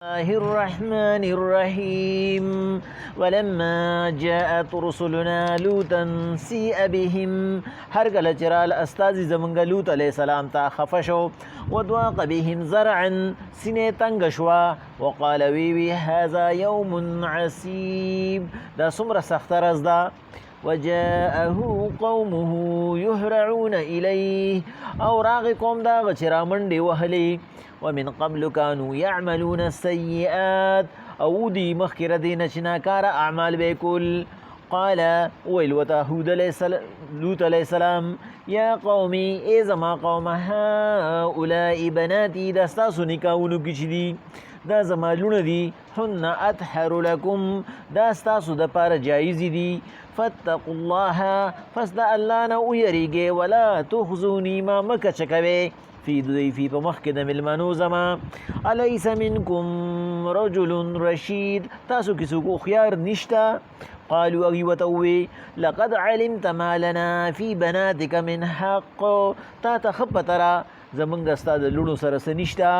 الله الرحمن الرحيم ولما جاءت رسلنا لوطا سيء بهم هر کله چې رال استازي زمونږ لوط علیه السلام ته خفه شو وضاق بهم زرعا سینې تنګ شوه وقال وی هذا يوم عسيب دا څومره سخته ورځ ده وجاءه قومه يهرعون إليه او راغ قوم دا چې رامنډې وهلې ومن قبل كانوا يعملون السيئات او دي مخکره دي نشناکار اعمال بكل قال ويل وتهود لوط عليه السلام يا قومي اذا ما قوم هؤلاء بناتي دستاسو نکاونو کی دي دا زما لونه دي هن اطهر لكم دستاسو د پاره جایز دي فاتقوا الله فسد الله نو يريګي ولا تخزوني ما مکه چکوي في ضيفي بمخک د ملمنو زما الیس منکم رجل رشید تاسو کې څوک خيار نشتا قالوا اغي وتوي لقد علمت ما لنا في بناتك من حق تا تخبترا زمنګ استاد لونو سره سنشتا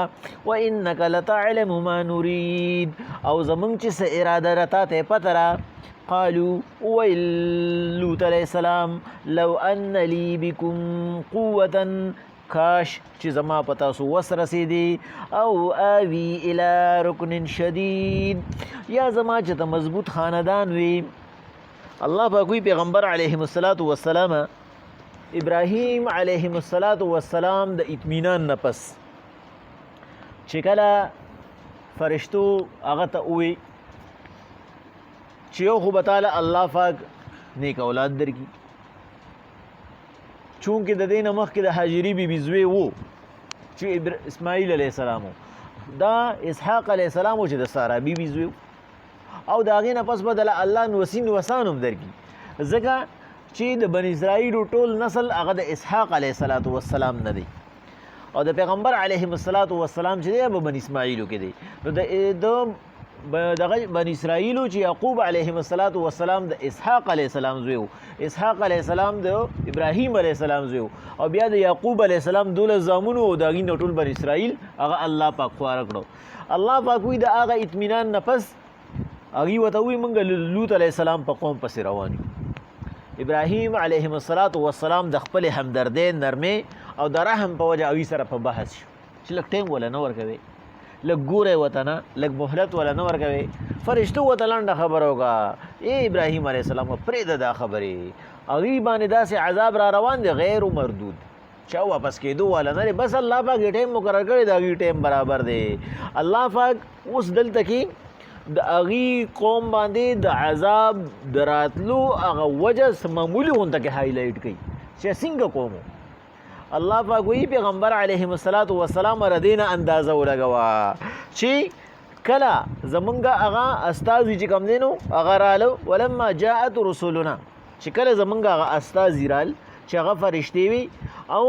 وانك لتعلم ما نريد او زمنګ چې څه اراده رتا ته پترا قالوا ويل لوط عليه السلام لو ان لي بكم قوه کاش چې زما پتا سو وس رسیدي او اوي الى ركن شديد یا زما چې ته مضبوط خاندان وي الله پاک پیغمبر علیه الصلاۃ والسلام ابراهیم علیه الصلاۃ والسلام د اطمینان نفس چې کله فرشتو هغه ته وي چې یو خو بتاله الله پاک نیک اولاد درکې چونکه د دینه مخکې د حاجری بی بی زوی وو چې اسماعیل علیه السلام دا اسحاق علیه السلام چې د سارا بی بی زوی او دا غینه پس بدل الله نوسین وسانم درکې ځکه چې د بنی اسرائیل ټول نسل هغه د اسحاق علیه السلام نه دی او د پیغمبر علیه السلام چې دی بنی اسماعیل کې دی نو د بنی اسرائیل چې یعقوب علیه السلام د اسحاق علیه السلام زوی اسحاق علیه السلام د ابراهیم علیه السلام زوی او بیا د یعقوب علیه السلام دوله زامنو او داغي ټول بنی اسرائیل هغه الله پاک خوار کړو الله پاک وی د هغه اطمینان نفس هغه وته وی مونږ لوط علیه السلام په قوم پس روان ابراهیم علیه السلام د خپل همدردی نرمه او د رحم په وجه اوی سره په بحث چې لک ټیم ولا نه ورکوي لگ ګوره وطنه لگ مهلت ولا نه ورکوي فرشتو وته لنډه خبره وکړه ای ابراهیم علیه السلام پرېږده دا خبرې هغوی باندې داسې عذاب را روان دی غیر مردود چا واپس کېدو والا نه دی بس الله پاک ټیم مقرر کړی د هغوی ټیم برابر دی الله پاک اوس دلته کې د هغوی قوم باندې د عذاب د راتلو هغه وجه معمولي غونته کې هایلایټ کوي چې څنګه قوم الله پاک وی پیغمبر علیه السلام ردینه اندازه ولګوا چې کله زمونږه هغه استازي چې کوم دینو هغه رالو ولما جاءت رسولنا چې کله زمونږه هغه استازي رال چې هغه فرشتي وي او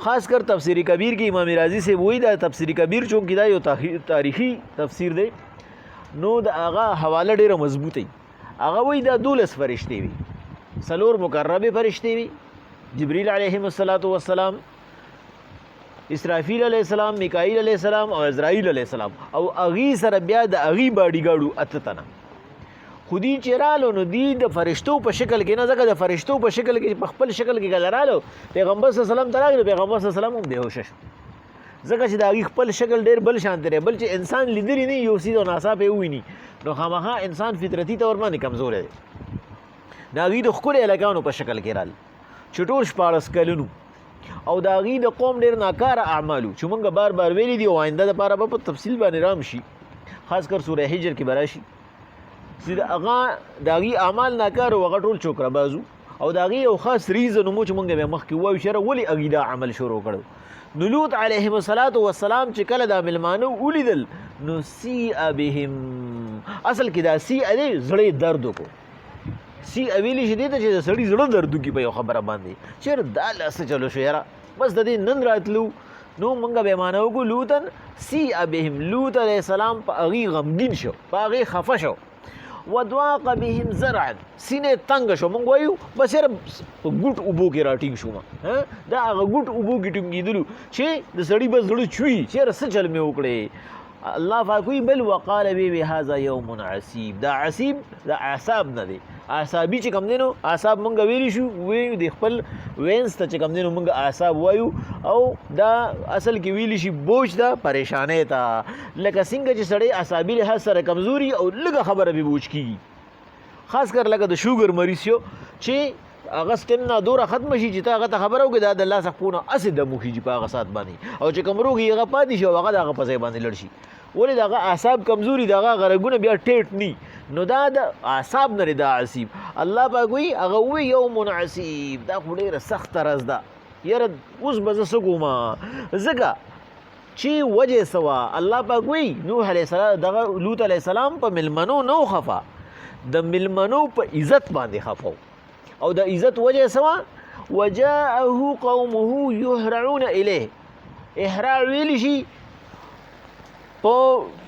خاص کر تفسیری کبیر کې امام رازی سے وی دا تفسیری کبیر چونکې دا یو تاریخي تفسیر دی نو د هغه حواله ډیره مضبوطی هغه وی دا دولس فرشتي وي سلور مقربه فرشتي وي جبریل علیه السلام اسرافیل علیه السلام میکائیل علیه السلام او عزرائیل علیه السلام او اغي سره بیا د اغي باډی ګاډو اتتنه خودی چرالو نو دی د فرشتو په شکل کې نه ځکه د فرشتو په شکل کې په خپل شکل کې ګلرالو پیغمبر صلی الله علیه وسلم تراغله پیغمبر صلی الله علیه وسلم هم بهوش شو ځکه چې د اغي خپل شکل ډیر بل شان دی بل چې انسان لیدلی نه یو سیده ناصاب ویني نو خامخا انسان فطرتي تور باندې کمزور دی د اغي د خپل الګانو په شکل کې رال چټول شپارس کلونو او دا غي د قوم ډیر ناکاره اعمالو چې مونږ بار بار ویلي دي او آینده لپاره په تفصیل باندې رام شي خاص کر سوره حجر کې براشي چې هغه دا غي اعمال ناکاره وغه ټول چوکره بازو او دا غي یو خاص ریزن مو چې مونږ به مخکې وایو شر ولي اغي دا عمل شروع کړو نو لوط علیه السلام چې کله دا ملمانو ولیدل نو سی بهم اصل کې دا سی علي زړه درد کو سی اویلی شدی ته چې سړی زړه دردو کی په خبره باندې چیر دا لاس چلو شو یاره بس د دې نن راتلو نو مونږ به مانو کو لوطن سی ابهم لوط علیہ السلام په اغي غمگین شو په اغي خفه شو ودواق بهم زرعا سینه تنگ شو مونږ وایو بس یاره ګوټ اوبو کې راټینګ شو دا هغه ګوټ اوبو کې ټینګېدلو چې د سړی بس زړه چوي چیرې څه چل مې وکړې الله پاک وی بل وقال به هذا یوم عسیب. دا عسیب دا اعصاب نه دی، اعصابي چې کوم دی نو اعصاب مونږ ویلی شو وی د خپل وینس ته چې کوم دی نو مونږ اعصاب وایو، او دا اصل کې ویلی شي بوج دا پریشانې ته، لکه څنګه چې سړی اعصابي لحاظ سره کمزوري او لږه خبره به بوج کیږي، خاص کر لکه د شوګر مریض یو چې هغه سټمنا دوره ختم شي چې تا هغه ته خبره وکړي دا د الله څخه پونه اسې د موخیږي په هغه سات باندې، او چې کوم روغ یې هغه پاتې شي او هغه د هغه په ځای باندې لړ شي، ولې د هغه اعصاب کمزوري د هغه رګونه بیا ټیټ ني، نو دا د اعصاب نه دا عصیب. الله پاک وی هغه وی یوم عصیب، دا خو ډېره سخته ورځ ده یاره، اوس به زه څه کومه ځکه چې وجه سوا. الله پاک وی نوح علیه السلام دغه لوط علیه السلام په ملمنو نو خفا، د ملمنو په عزت باندې خفو، او د عزت وجه سوا وجاءه قومه يهرعون الیه، احراع ویلی شي په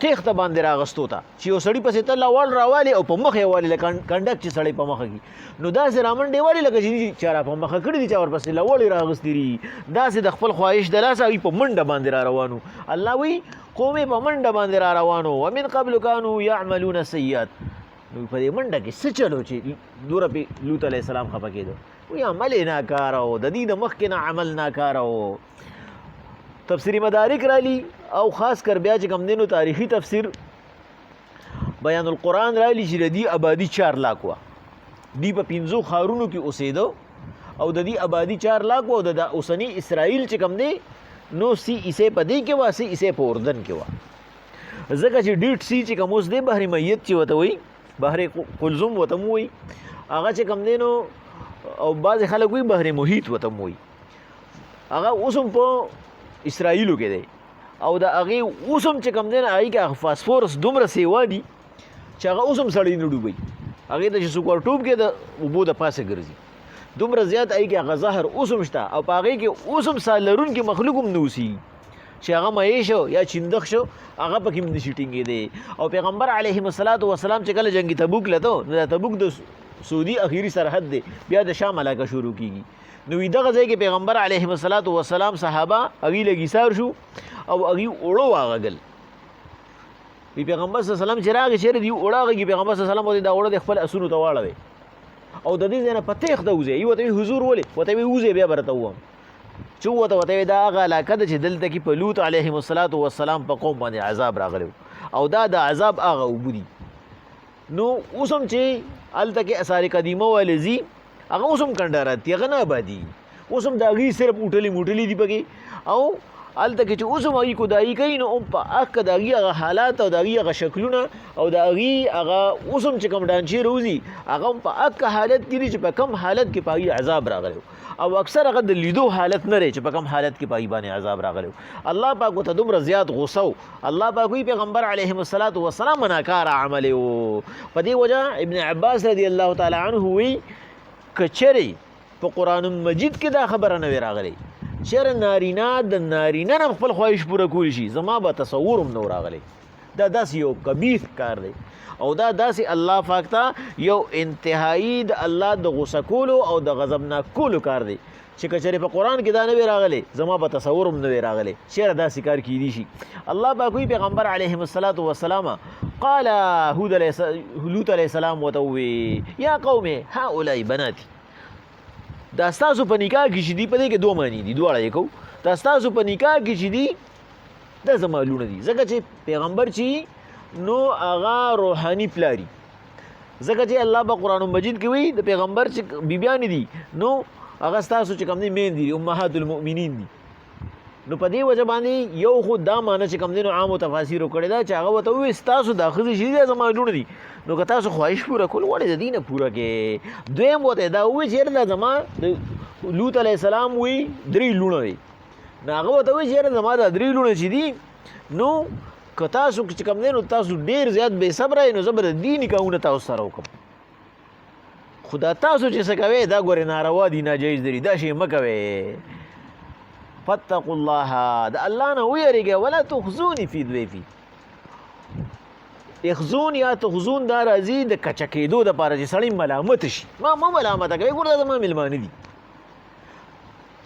تیخته باندې راغستو ته چې یو سړي پسې تله وړ راوالي او په مخ یې والي لکه کنډک چې سړی په مخه کي، نو داسې رامنډې والي لکه چې چا را په مخه کړي دي چا ورپسې لوړې راغستې دي، داسې د خپل خواهش د لاسه هغوی په منډه باندې را روانو. الله وی قوم یې په منډه باندې را روانو. ومن قبل كانوا يعملون السیئات، نو په دې منډه کې څه چلو چې دوره پې لوط علیه السلام خفه کېدو، وی عمل یې ناکاره و، د دې د مخکې نه عمل ناکاره و. تفسیری مدارک رالی او خاص کر بیا چې کوم دینو تاریخی تفسیر بیان القرآن رالی چې د دې آبادي 4 لاک وه، دی په 5 ښارونو کې اوسېدو او د دې آبادي 4 لاک وه، او د اوسني اسرائیل چې کوم دی نو سی عیسی په دې کې وه، سی عیسی په اردن کې وه، ځکه چې ډیټ سی چې کوم اوس دی بحر میت چې ورته وایي، بحر قلزم ورته م وایي، هغه چې کوم دی نو او بعضې خلک وایي بحر محیط ورته م وایي، هغه اوس هم په اسرائیلو کې دی، او د هغې اوس هم چې کوم دی نه هغې کې فاسفورس دومره سیوا دي چې هغه اوس هم سړی نه ډوبوي، هغې ته چې سوکرټوب کې د اوبو د پاسه ګرځي، دومره زیات هغې کې هغه زهر اوس هم شته، او په هغې کې اوس هم ساه لرونکي مخلوق هم نه اوسېږي چې هغه مایع شو یا چندخ شو هغه پکې هم نشي ټینګېدی. او پیغمبر علیه السلام چې کله جنګ تبوک لته، نو دا تبوک د سعودي اخیری سرحد دی، بیا د شام علاقه شروع کیږي، نو دغه ځای کې پیغمبر علیه السلام صحابه هغې لګیسار شو او هغې اوړه واغږل، وی پیغمبر صلی الله علیه وسلم چې راغی چېرې دي اوړه غږي، پیغمبر صلی الله علیه وسلم دا اوړه د خپل اسونو ته واړوي او د دې ځای نه په تیښته وځي، یي ورته وي حضور ولې، ورته وي وځئ بیا به راته ووایم چې ووته، ورته وي دا هغه علاقه ده چې دلته کې په لوط علیه السلام په قوم باندې عذاب راغلی او دا د عذاب هغه اوبه دي. نو اوس هم چې هلته کې اثار قدیمه والی ځي هغه اوس هم کنډارات دي، هغه نه آبادي، اوس هم د هغې صرف اوټلې موټلې دي پکې، او هلته کې چې اوس هم هغې کودایي کوي نو هم په حق د هغې هغه حالات او د هغې هغه شکلونه او د هغې هغه اوس هم چې کوم ډانچې روځي هغه هم په حق حالت کې دي چې په کم حالت کې په هغې عذاب راغلی او اکثر هغه د لیدو حالت نه دی چې په کم حالت کې په هغې باندې عذاب راغلی. الله پاک ورته دومره زیات غوسه و، الله پاک وی پیغمبر علیه السلام ناکاره عمل و. په دې وجه ابن عباس رضی الله تعالی عنه وی که چېرې په قرآن مجید کې دا خبره نه وي راغلی چېرې نارینه د نارینه نه خپل خواهش پوره کولی شي، زما به تصور هم نه و راغلی. دا داسې یو قبیح کار دی او دا داسې الله پاک ته یو انتهایی د الله د غوسه کولو او د غضبناک کولو کار دی چې که چېرې په قرآن کې دا نه وي راغلی زما به تصور هم نه وي راغلی چېرې داسې کار کیدی شي. الله پاک وی پیغمبر علیه السلام قال لوط علیه السلام ورته ووی یا قوم هؤلاء بناتي، دا ستاسو په نکاح کې چې دي په دې کې 2 معنی دي، دواړه یې کوو، دا ستاسو په نکاح کې چې دي دا زما لوڼه دي، ځکه چې پیغمبر چې نو هغه روحاني پلاري، ځکه چې الله په قرآن مجید کې وایي د پیغمبر چې بیبیانې دي نو هغه ستاسو چې کوم دي میندې دي، امهات المؤمنین دي. نو په دې وجه باندې یو خو دا معنی چې کوم دی نو عامو تفاسیرو کړې ده چې هغه ورته ووایي ستاسو دا ښځې چې دي زما لوڼه دي، نو که تاسو خواهش پوره کول غواړئ د دې نه پوره کې. دویم ورته دا ووایي چې یاره دا زما د لوط علیه السلام وایي 3 لوڼه وي، نو هغه ورته وایي چې یاره زما دا 3 لوڼه چې دي نو که تاسو چې کوم دی نو تاسو ډېر زیات بې صبره یې نو زه به د دې نکاحونه تاسو سره وکړم، خو دا تاسو چې څه کوئ دا ګورې ناروا دي، ناجایز دي، دا شی مه کوئ. فاتقوا الله، د الله نه ویریږئ، ولا تخزوني فی ضیفي. اخزون یا تخزون دا راځي د کچه کېدو دپاره چې سړی ملامت شي، ما ملامته کوئ، ګوره دا زما مېلمانه دي،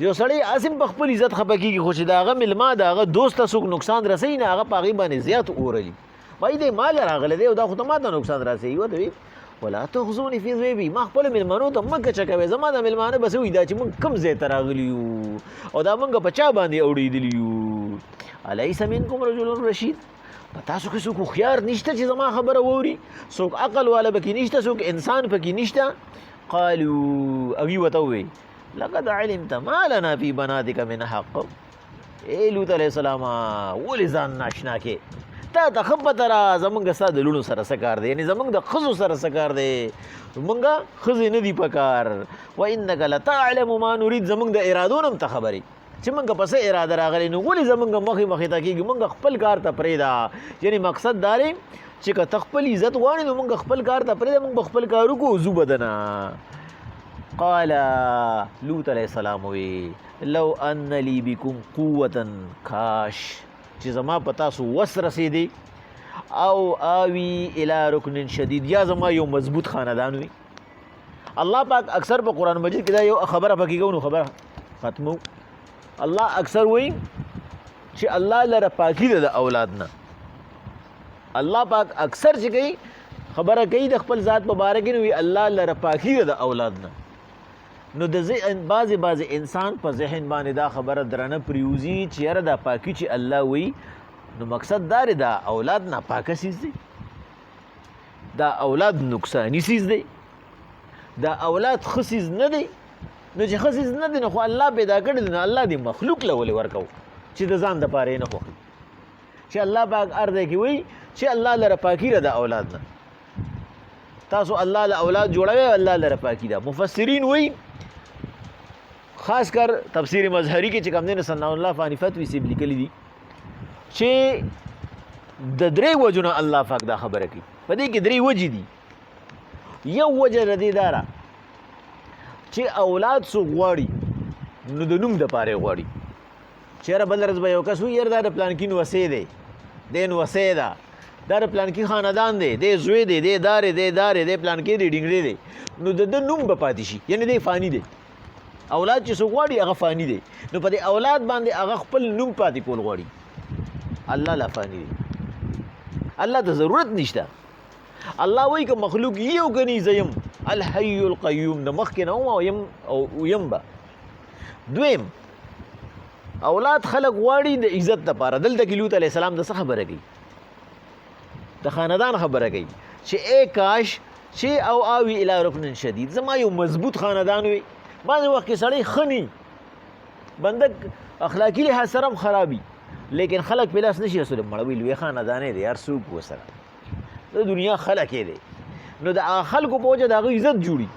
یو سړی اسیم په خپل عزت خپه کېږي خو چې د هغه مېلمه د هغه دوست ته څوک نقصان رسوي نه هغه په هغې باندې زیات اورلي وایي دی ما له راغلی دی او دا خو ته ما ته نقصان رسوي ودوي ولا تخزوني فی ضیفی ما خپلو مېلمنو ته مه کچه کوې زما د مېلمانه به څه وي دا چې موږ کوم ځای ته راغلي یو او دا موږ په چا باندې اوړېدلي یو الیس منکم رجل رشید په تاسو کې څوک هوښیار نشته چې زما خبره واوري څوک عقل والا پکې نشته څوک انسان پکې نشته قالو هغوی ورته ووایي لقد علمت ما لنا فی بناتک من حق ای لوط علیه السلام ولې ځان ناشنا کې تا ته ښه پته را زمونږ ستا د لوڼو سره څه کار دی یعنې زمونږ د ښځو سره څه کار دی مونږ ښځې نه دي په کار و انک لتعلم ما نرید زمونږ د ارادو نه هم ته خبرې چې مونږ په څه اراده راغلی نو ولې زمونږ مخې مخې ته کېږي مونږ خپل کار ته پرېږده یعنې مقصد دا دی چې که ته خپل عزت غواړې نو مونږ خپل کار ته پرېږده مونږ به خپل کار وکړو ځو به دنه قال لوط علیه السلام وی لو ان لی بکم قوة کاش چې زما په تاسو وس رسېدی او آوي الى رکن شدید یا زما یو مضبوط خاندان وي الله پاک اکثر په قرآن مجید کې دا یو خبره پکې کوو نو خبره ختمو الله اکثر وایي چې الله لره پاکي ده د اولاد نه الله پاک اکثر چې کوي خبره کوي د خپل ذات په باره کې نو وي الله لره پاکي ده د اولاد نه نو د بعضې انسان په ذهن باندې دا خبره درنه پریوزي چې یاره دا پاکي چې الله وایي نو مقصد دا دی دا اولاد ناپاکه سیز دی دا اولاد نقصانی سیز دی دا اولاد ښه سیز نه دی نو چې ښه سیز نه دی نو خو الله پیدا کړی دی نو الله دې مخلوق له ولې ورکو چې د ځان دپاره یې نه خوښوي چې الله پاک هر ځای کې وایي چې الله لره پاکي ده د اولاد نه تاسو الله له اولاد جوړوئ الله لره پاکي ده مفسرین وایي خاص کر تفسیر مظهری کې چې کوم دی نو ثناء الله فانی فتوی صاحب لیکلي دي چې د درې وجو نه الله پاک دا خبره کوي په دې کې درې وجې دي یو وجه د دې دا چې اولاد څوک غواړي نو د نوم دپاره یې غواړي چې یاره بله ورځ به یو کس وایي یاره دا د پلانکي نوسۍ دی دی نوسۍ ده دا د پلانکي خاندان دی دی زوی دی دی دارې دی دارې دی پلانکي دی ډینګړی دی نو د ده نوم به پاتې شي یعنې دی فاني دی اولاد چې څوک غواړي هغه فاني دی نو په دې اولاد باندې هغه خپل نوم پاتې کول غواړي الله لا فانی دی الله ته ضرورت نشته الله وایي که مخلوق یو کني زه یم الحی القیوم د مخکې نه وم او یم به دویم اولاد خلق غواړي د عزت دپاره دلته کې لوط علیه السلام د څه خبره کوي د خاندان خبره کوي چې ای کاش چې او آوي الی رکن شدید زما یو مضبوط خاندان وي بعضې وخت کې سړی ښه نی بنده اخلاقي لحاظ سره هم خرابي لیکن خلق په لاس نشي رسول مړوي لوی خاندانې دی هر څوک ورسره د دنیا خلق یې دی نو د خلکو په وجه د هغه عزت جوړي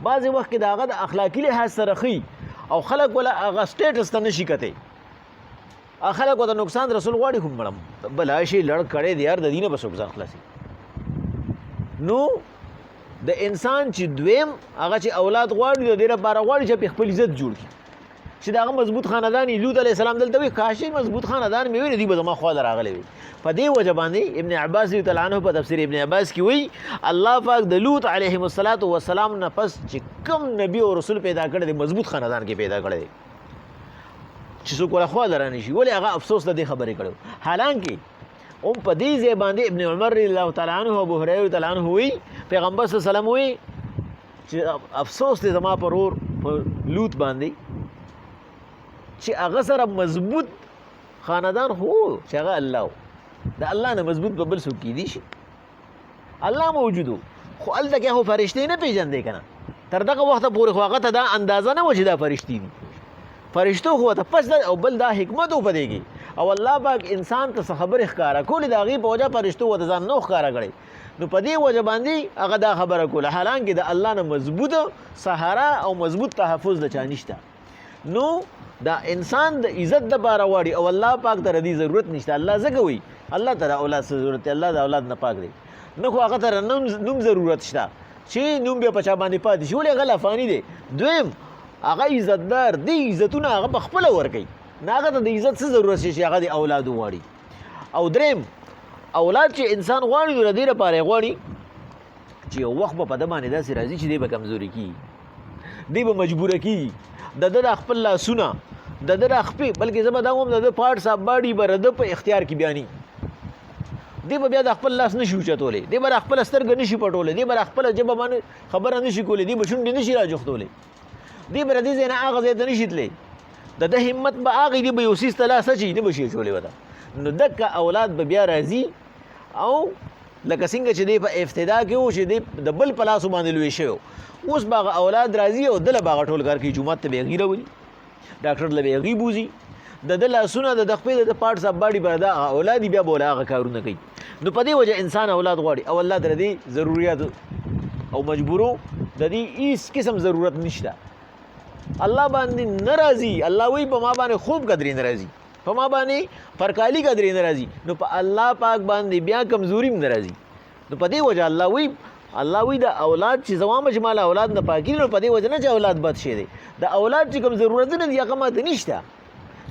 بعضې وخت کې د هغه د اخلاقي لحاظ سره ښي او خلک ولا هغه سټیټس ته نشي کتی خلک ورته نقصان رسول غواړي خو مړم بلا شي لړ کړی دی یار د دې نه به څوک ځان خلاصي نو د انسان چې دویم هغه چې اولاد غواړي د دې لپاره غواړي چې خپل عزت جوړ کړي چې دا هغه مضبوط خاندان لوط علیه السلام دلته وي کاش مضبوط خاندان مې وي دی به زما خواله راغلی وي په دې وجه باندې ابن عباس رضی الله عنه په تفسیر ابن عباس کې وایي الله پاک د لوط علیهم السلام نه پس چې کم نبی او رسول پیدا کړی دی مضبوط خاندان کې پیدا کړی دی چې څوک ولا خواله رانه شي ولې هغه افسوس د دې خبرې کړو حالانکه هم په دې ځای باندې ابن عمر رضی الله تعالی عنه او ابو هريره رضی الله عنه وایي پیغمبر صلی الله علیه وسلم وایي چې افسوس دی زما پر اور په لوط باندې چې هغه سره مضبوط خاندان هو چې هغه الله د الله نه مضبوط به بل څوک کیدی شي الله موجودو خو هلته کې خو فرشتې نه پېژندې که نه تر دغه وخته پورې خو هغه ته دا اندازه نه وه چې دا فرشتې دي فرشتو خو ته پس او بل دا حکمت و په دې کې او الله پاک انسان ته څه خبرې ښکاره کولې د هغې په وجه فرشتو ورته ځان نه ښکاره کړی نو په دې وجه باندې هغه دا خبره کوله حالانکې د الله نه مضبوط سهاره او مضبوط تحفظ د چا نشته نو دا انسان د عزت دپاره غواړي او الله پاک ته د دې ضرورت نشته الله ځکه وایي الله ته د اولاد څه ضرورت دی الله د اولاد نه پاک دی نه خو هغه ته نوم ضرورت شته چې نوم بیا په چا باندې پاتې شي ولې هغه لفاني دی دویم هغه عزتدار دی عزتونه هغه په خپله ورکوي نه هغه ته د عزت څه ضرورت شي چې هغه د اولاد وغواړي او دریم اولاد چې انسان غواړي نو د دې لپاره یې غواړي چې یو وخت به په ده باندې داسې راځي چې دی به کمزوري کېږي دی به مجبوره کېږي د د خپل لاسونه د د خپل بلکې زما دا هم د پارټس اف باډي بر د په اختیار کې بیانې دی به بیا د خپل لاس نشي اوچتولی دی به خپل سترګه نشي پټولی دی به خپل ژبه باندې خبره نشي کولی دی به شونډې نشي راجوختولی دی به دې ځای نه هغه ځای ته نشي تللی د همت به هغې دی به یو څیز ته لاس اچوي نه به شي اچولی وته نو دکه اولاد به بیا راځي او لکه څنګه چې دی په ابتدا کې و چې دی د بل په لاسو باندې لوی شوی اوس به هغه اولاد راځي او دله به هغه ټول کار کوي جومات ته به یې هغې راولي ډاکټر له به یې هغې بوځي د ده لاسونه د خپې د پارټس اف باډي به دا اولاد بیا به هغه کارونه کوي نو په دې وجه انسان اولاد غواړي او الله د دې ضرورت او مجبورو د دې هیڅ قسم ضرورت نشته الله باندې ناراضي الله وی په ما باندې خوب قدرې ناراضي په ما باندې پرکالی قدرې ناراضي نو په الله پاک باندې بیا کمزوري ناراضي نو په دې وجه الله وی د اولاد چې زوام جمال اولاد نه پاکي نو په دې وجه نه چې اولاد بد شي دي د اولاد چې کوم ضرورت نه دی هغه ماته نشته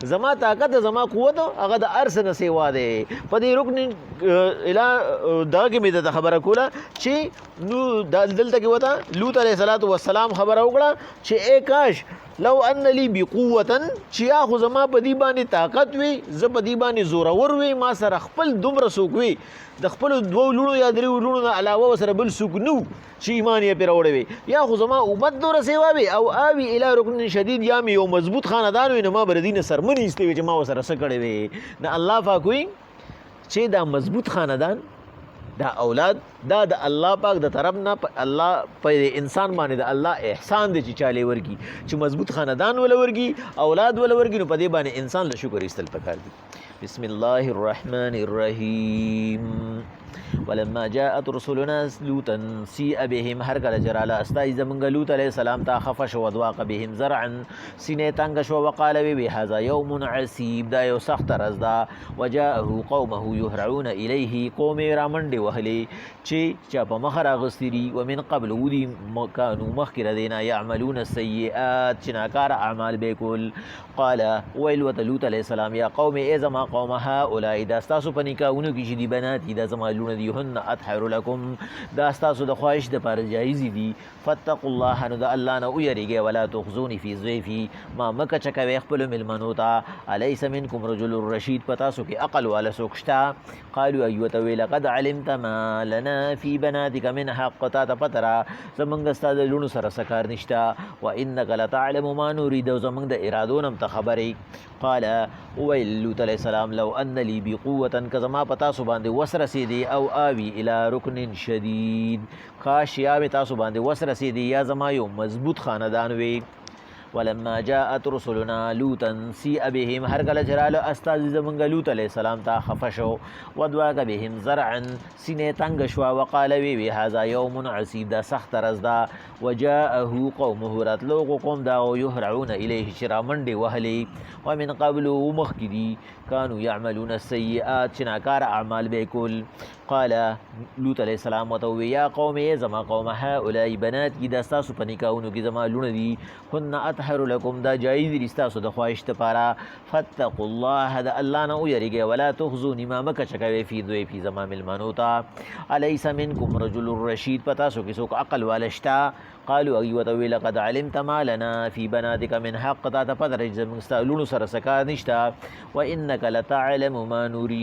زما طاقت زما قوت هغه د ارس نه سیوا دی په دې رکن اله دا کې مې د خبره کوله چې نو دلته کې وته لوط علیه السلام خبره وکړه چې اے کاش لو ان لی بقوه چې اخو زما په دې باندې طاقت وي ز په دې باندې زورور وي ما سره خپل دومره سوق وي د خپل دوه لونو یا درې لونو نه علاوه سره بل سوق نو چې ایمان یې پر وړي وي یا خو زما امت دوره سیوا وي او اوی الی رکن شدید یا مې یو مضبوط خاندان وي نو ما بر دین سرمنې استوي چې ما وسره څه کړی وي نه الله پاک وي چې دا مضبوط خاندان دا اولاد دا د الله پاک د طرف نه الله په انسان باندې د الله احسان دی چې چاله ورګي چې مضبوط خاندان ول ورګي اولاد ول ورګي نو په دې باندې انسان له شکر ایستل پکار دي بسم الله الرحمن الرحیم ولما جاءت رسلنا لوطا سيء بهم هر کله جراله استای زمنګ لوط علیہ السلام تا خفش ودواق بهم زرعا سینه تنگ شو وقال بي هذا يوم عسيب دا یو سخت رز دا وجاءه قومه يهرعون اليه قوم رامنډي وهلي چې په مخ راغستري ومن قبل ودي كانوا مخکره دینا يعملون السيئات چې ناکار اعمال به کول قال ويل وتلوط علیہ السلام یا قوم ای زما قوم هؤلاء دا تاسو پنیکاونو کې چې دی بنات دا زما لونه دی هن اطهر لكم دا تاسو د خواهش د پر جایز دي فتقوا الله نو د الله نه ويریږي ولا تخزوني في ضيفي ما مکه چکوي خپل ملمنو ته اليس منكم رجل رشيد پتا سو کې عقل والا سوکشتا قالوا ايوه لقد علمت ما لنا في بناتك من حق تا پترا زمنګ استاد لونو سره سکار نشتا وانك لتعلم ما نريد زمنګ د ارادونم ته خبري قال ويل لوط عليه السلام لو ان لي بقوه كما پتا سو باندې وسر سيدي او آوي الى ركن شديد کاش یا تاسو باندې وسر سيدي یا زما یو مضبوط خاندان وي ولما جاءت رسلنا لوطا سيء بهم هر کله جرالو استاذ زمنګ لوط علیہ السلام تا خفشو ودواک بهم زرعا سینه تنگ شوا وقال وی هذا يوم عسيب دا سخت رز دا وجاءه قومه راتلو قوم دا يهرعون اليه شرامنډي وهلي ومن قبل مخکدي كانوا يعملون السيئات شناکار اعمال بیکول قال لوط علیہ السلام وتوی یا قوم زما قوم هؤلاء بنات کی دا تاسو پنیکاونو کی زما لونه دي هن اطهر لكم دا جایز دي تاسو د خواهش ته پارا فتقوا الله دا الله نه ويریږي ولا تخزوني ما مکه چکوي فی ذوی فی زما ملمنوتا الیس منکم رجل رشید پتا سو کیسو عقل والشتا قالوا ايوه لقد علمت ما لنا في بناتك من حق تا پدرج زمستالونو سره سکا نشتا وانك لتعلم ما نريد